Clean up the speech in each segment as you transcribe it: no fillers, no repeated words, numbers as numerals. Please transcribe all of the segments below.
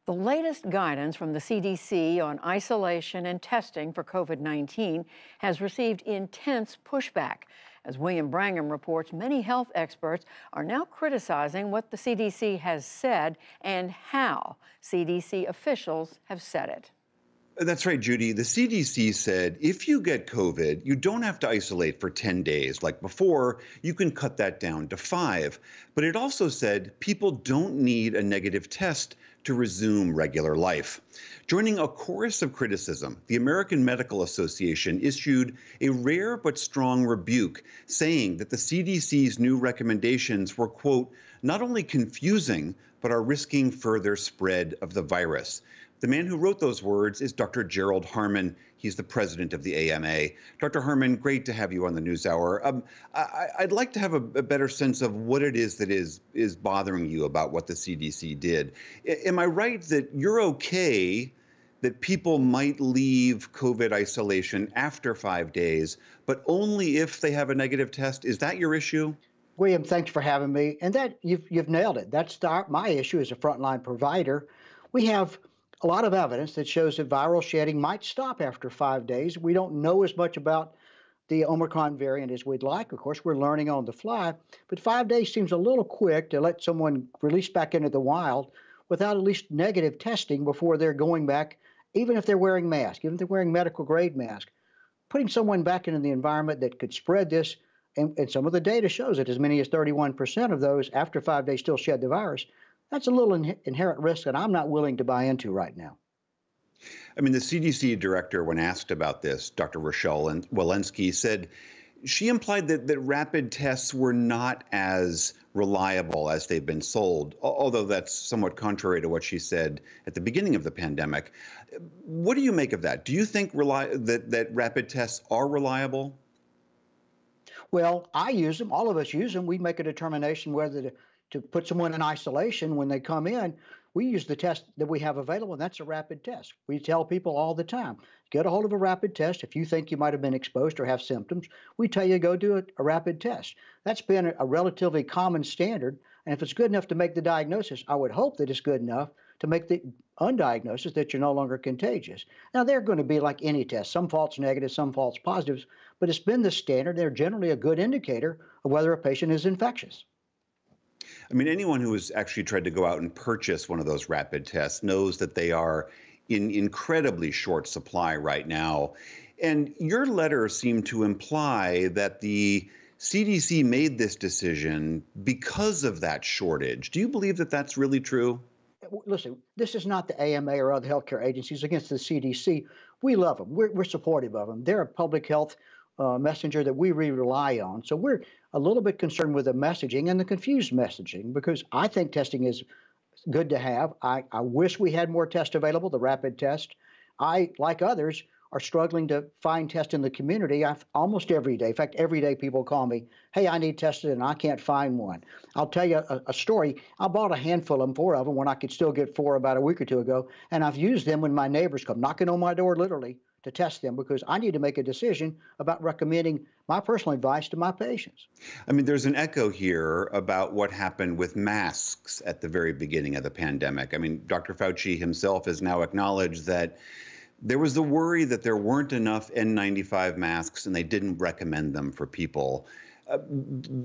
The latest guidance from the CDC on isolation and testing for COVID-19 has received intense pushback. As William Brangham reports, many health experts are now criticizing what the CDC has said and how CDC officials have said it. That's right, Judy. The CDC said if you get COVID, you don't have to isolate for 10 days like before. You can cut that down to 5. But it also said people don't need a negative test to resume regular life. Joining a chorus of criticism, the American Medical Association issued a rare but strong rebuke, saying that the CDC's new recommendations were, quote, not only confusing, but are risking further spread of the virus. The man who wrote those words is Dr. Gerald Harmon. He's the president of the AMA. Dr. Harmon, great to have you on the NewsHour. I'd like to have a better sense of what it is that is bothering you about what the CDC did. Am I right that you're okay that people might leave COVID isolation after 5 days, but only if they have a negative test? Is that your issue? William, thanks for having me. And that you've nailed it. That's my issue as a frontline provider. We have a lot of evidence that shows that viral shedding might stop after 5 days. We don't know as much about the Omicron variant as we'd like. Of course, we're learning on the fly, but 5 days seems a little quick to let someone release back into the wild without at least negative testing before they're going back, even if they're wearing masks, even if they're wearing medical grade masks. Putting someone back into the environment that could spread this, and some of the data shows that as many as 31% of those after 5 days still shed the virus. That's a little inherent risk that I'm not willing to buy into right now. I mean, the CDC director, when asked about this, Dr. Rochelle Walensky, said she implied that rapid tests were not as reliable as they've been sold, although that's somewhat contrary to what she said at the beginning of the pandemic. What do you make of that? Do you think that rapid tests are reliable? Well, I use them. All of us use them. We make a determination whether to put someone in isolation when they come in. We use the test that we have available, and that's a rapid test. We tell people all the time, get a hold of a rapid test. If you think you might have been exposed or have symptoms, we tell you go do a rapid test. That's been a relatively common standard, and if it's good enough to make the diagnosis, I would hope that it's good enough to make the undiagnosis that you're no longer contagious. Now, they're going to be like any test, some false negatives, some false positives, but it's been the standard. They're generally a good indicator of whether a patient is infectious. I mean, anyone who has actually tried to go out and purchase one of those rapid tests knows that they are in incredibly short supply right now. And your letter seemed to imply that the CDC made this decision because of that shortage. Do you believe that that's really true? Listen, this is not the AMA or other healthcare agencies against the CDC. We love them. We're supportive of them. They're a public health messenger that we really rely on. So we're a little bit concerned with the messaging and the confused messaging because I think testing is good to have. I wish we had more tests available, the rapid test. I, like others, are struggling to find tests in the community. Almost every day, in fact, every day people call me, hey, I need tested and I can't find one. I'll tell you a story. I bought a handful of them, 4 of them, when I could still get 4 about a week or 2 ago. And I've used them when my neighbors come knocking on my door, literally, to test them because I need to make a decision about recommending my personal advice to my patients. I mean, there's an echo here about what happened with masks at the very beginning of the pandemic. I mean, Dr. Fauci himself has now acknowledged that there was the worry that there weren't enough N95 masks and they didn't recommend them for people.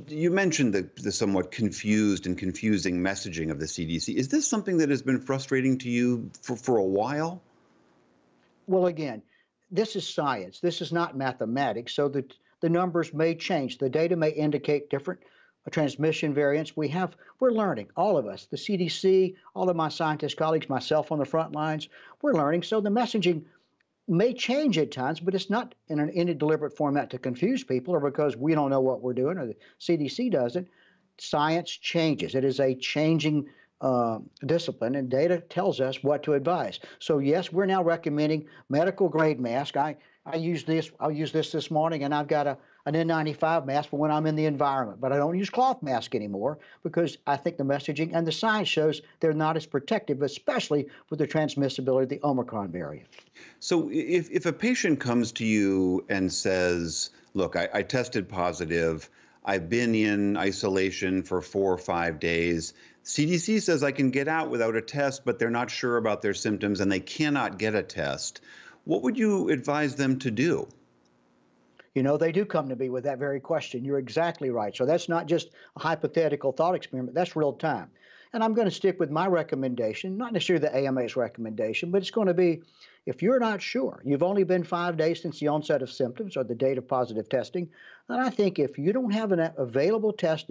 You mentioned the somewhat confused and confusing messaging of the CDC. Is this something that has been frustrating to you for a while? Well, again, this is science. This is not mathematics, so that the numbers may change. The data may indicate different transmission variants. We're learning, all of us, the CDC, all of my scientist colleagues, myself on the front lines, we're learning. So the messaging may change at times, but it's not in any deliberate format to confuse people or because we don't know what we're doing or the CDC doesn't. Science changes. It is a changing discipline, and data tells us what to advise. So yes, we're now recommending medical grade mask. I'll use this morning, and I've got an N95 mask for when I'm in the environment, but I don't use cloth mask anymore because I think the messaging and the science shows they're not as protective, especially with the transmissibility of the Omicron variant. So if a patient comes to you and says, look, I tested positive, I've been in isolation for 4 or 5 days. CDC says I can get out without a test, but they're not sure about their symptoms and they cannot get a test. What would you advise them to do? You know, they do come to me with that very question. You're exactly right. So that's not just a hypothetical thought experiment, that's real time. And I'm going to stick with my recommendation, not necessarily the AMA's recommendation, but it's going to be if you're not sure, you've only been 5 days since the onset of symptoms or the date of positive testing, then I think if you don't have an available test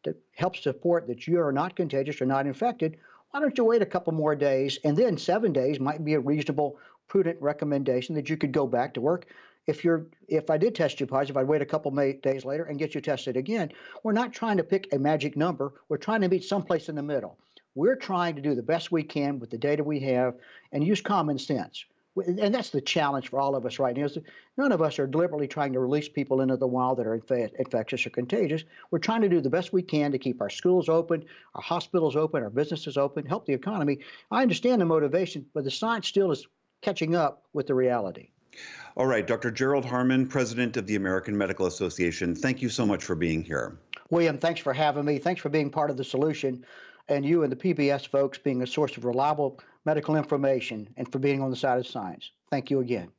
that helps support that you are not contagious or not infected, why don't you wait a couple more days? And then 7 days might be a reasonable, prudent recommendation that you could go back to work. If I did test you positive, I'd wait a couple days later and get you tested again. We're not trying to pick a magic number. We're trying to meet someplace in the middle. We're trying to do the best we can with the data we have and use common sense. And that's the challenge for all of us right now. Is that none of us are deliberately trying to release people into the wild that are infectious or contagious. We're trying to do the best we can to keep our schools open, our hospitals open, our businesses open, help the economy. I understand the motivation, but the science still is catching up with the reality. All right, Dr. Gerald Harmon, president of the American Medical Association, thank you so much for being here. William, thanks for having me. Thanks for being part of the solution, and you and the PBS folks being a source of reliable medical information and for being on the side of science. Thank you again.